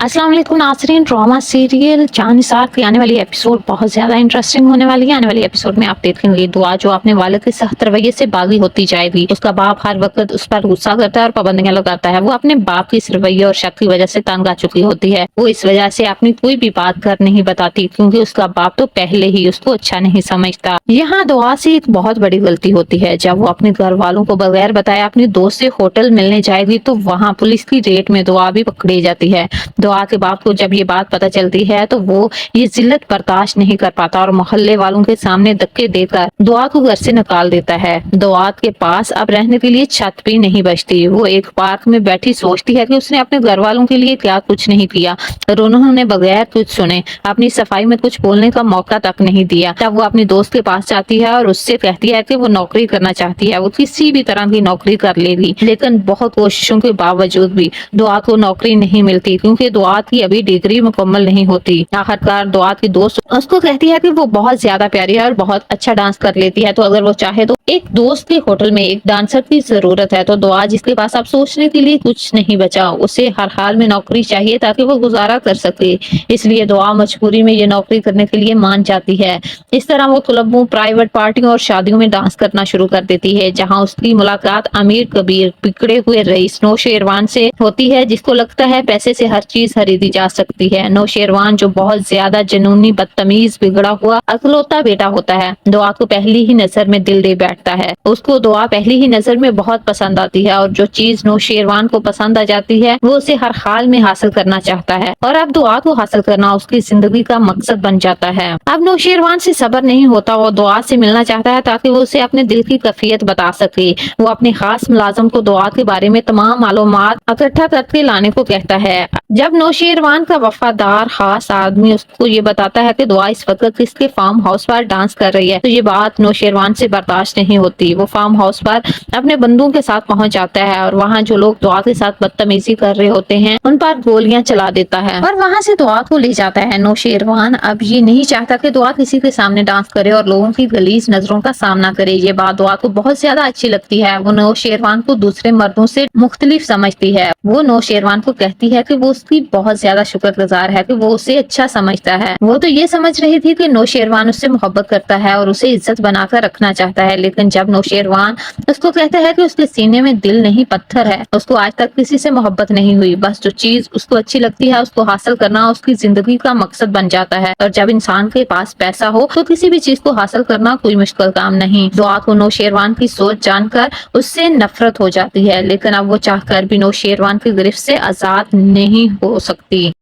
अस्सलाम वालेकुम नाज़रीन। ड्रामा सीरियल जानिसार की आने वाली एपिसोड बहुत ज़्यादा इंटरेस्टिंग होने वाली है। आने वाली एपिसोड में आप देखेंगे दुआ जो अपने वालिद के सख्त रवैये से बागी होती जाएगी। उसका बाप हर वक्त उस पर गुस्सा करता है और पाबंदियां लगाता है। वो अपने बाप की इस रवैये और शक की वजह से तंग आ चुकी होती है। वो इस वजह से अपनी कोई भी बात घर नहीं बताती क्योंकि उसका बाप तो पहले ही उसको अच्छा नहीं समझता। यहाँ दुआ से एक बहुत बड़ी गलती होती है। जब वो अपने घर वालों को बगैर बताए अपनी दोस्त से होटल मिलने जाएगी तो वहाँ पुलिस की रेड में दुआ भी पकड़ी जाती है। दुआ के बाप को जब ये बात पता चलती है तो वो ये जिल्लत बर्दाश्त नहीं कर पाता और मोहल्ले वालों के सामने धक्के देकर दुआ को घर से निकाल देता है। दुआ के पास अब रहने के लिए छत भी नहीं बचती। वो एक पार्क में बैठी सोचती है कि उसने अपने घर वालों के लिए क्या कुछ नहीं किया और उन्होंने बगैर कुछ सुने अपनी सफाई में कुछ बोलने का मौका तक नहीं दिया। तब वो अपनी दोस्त के पास जाती है और उससे कहती है कि वो नौकरी करना चाहती है। वो किसी भी तरह की नौकरी कर लेगी, लेकिन बहुत कोशिशों के बावजूद भी दुआ को नौकरी नहीं मिलती क्योंकि दुआ की अभी डिग्री मुकम्मल नहीं होती। आखिरकार दुआ की दोस्त उसको कहती है कि वो बहुत ज्यादा प्यारी है और बहुत अच्छा डांस कर लेती है, तो अगर वो चाहे तो एक दोस्त के होटल में एक डांसर की जरूरत है। तो दुआ जिसके पास अब सोचने के लिए कुछ नहीं बचा, उसे हर हाल में नौकरी चाहिए ताकि वो गुजारा कर सके। इसलिए दुआ मजबूरी में ये नौकरी करने के लिए मान जाती है। इस तरह वो क्लबों, प्राइवेट पार्टियों और शादियों में डांस करना शुरू कर देती है, जहाँ उसकी मुलाकात अमीर कबीर बिगड़े हुए रईस नौशेरवान से होती है, जिसको लगता है पैसे से हर चीज खरीदी जा सकती है। नौशेरवान जो बहुत ज्यादा जुनूनी, बदतमीज, बिगड़ा हुआ अकलौता बेटा होता है, दुआ को पहली ही नजर में दिल दे बैठता है। उसको दुआ पहली ही नजर में बहुत पसंद आती है और जो चीज नौशेरवान को पसंद आ जाती है वो उसे हर हाल में हासिल करना चाहता है और अब दुआ को हासिल करना उसकी जिंदगी का मकसद बन जाता है। अब नौशेरवान से सब्र नहीं होता, वो दुआ से मिलना चाहता है ताकि वो उसे अपने दिल की कैफियत बता सके। वो अपने खास मुलाजिम को दुआ के बारे में तमाम मालूमात इकट्ठा करके लाने को कहता है। जब नौशेरवान का वफादार खास आदमी उसको ये बताता है कि दुआ इस वक्त किसके फार्म हाउस पर डांस कर रही है, तो ये बात नौशेरवान से बर्दाश्त नहीं होती। वो फार्म हाउस पर अपने बंदूकों के साथ पहुंच जाता है और वहाँ जो लोग दुआ के साथ बदतमीजी कर रहे होते हैं उन पर गोलियां चला देता है और वहाँ से दुआ को ले जाता है। नौशेरवान अब ये नहीं चाहता कि दुआ किसी के सामने डांस करे और लोगों की गलीज नजरों का सामना करे। ये बात दुआ को बहुत ज्यादा अच्छी लगती है। वो नौशेरवान को दूसरे मर्दों से मुख्तलिफ समझती है। वो नौशेरवान को कहती है कि वो उसकी बहुत ज्यादा शुक्रगुजार है कि वो उसे अच्छा समझता है। वो तो ये समझ रही थी कि नौशेरवान उससे मोहब्बत करता है और उसे इज्जत बनाकर रखना चाहता है, लेकिन जब नौशेरवान उसको कहता है कि उसके सीने में दिल नहीं पत्थर है, उसको आज तक किसी से मोहब्बत नहीं हुई, बस जो चीज उसको अच्छी लगती है उसको हासिल करना उसकी जिंदगी का मकसद बन जाता है। और जब इंसान के पास पैसा हो तो किसी भी चीज को हासिल करना कोई मुश्किल काम नहीं। दुआ को नौशेरवान की सोच जानकर उससे नफरत हो जाती है, लेकिन अब वो चाहकर भी नौशेरवान की गिरफ्त से आजाद नहीं हो सकती।